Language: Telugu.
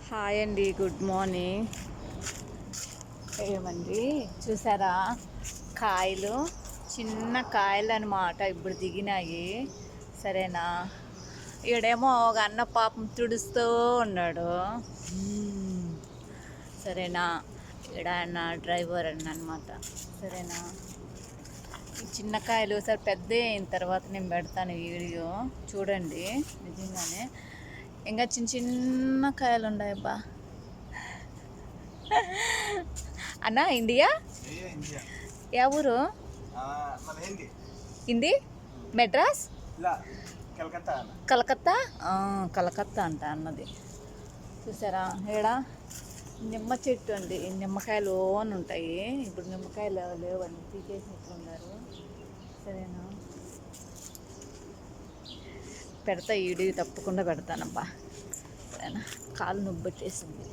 హాయ్ అండి, గుడ్ మార్నింగ్. ఏమండి చూసారా, కాయలు చిన్న కాయలు అన్నమాట ఇప్పుడు దిగినాయి. సరేనా, ఈడేమో ఒక అన్న పాపం తుడుస్తూ ఉన్నాడు. సరేనా, ఈడ అన్న డ్రైవర్ అన్నమాట. సరేనా, ఈ చిన్న కాయలు సరే పెద్ద అయిన తర్వాత నేను పెడతాను వీడియో చూడండి. నిజంగానే ఇంకా చిన్న చిన్న కాయలు ఉన్నాయబ్బా. అన్న ఇండియా యా ఊరు? హిందీ మెడ్రాస్ కలకత్తా. కలకత్తా అంట అన్నది. చూసారా, ఈడ నిమ్మ చెట్టు అండి. నిమ్మకాయలు ఓన్ ఉంటాయి. ఇప్పుడు నిమ్మకాయలు లేవని తీసేసినట్లున్నారు. సరేనా, పెడతా ఈడి తప్పకుండా పెడతానబ్బా. సరేనా, కాలు నొప్పి పెట్టేసింది.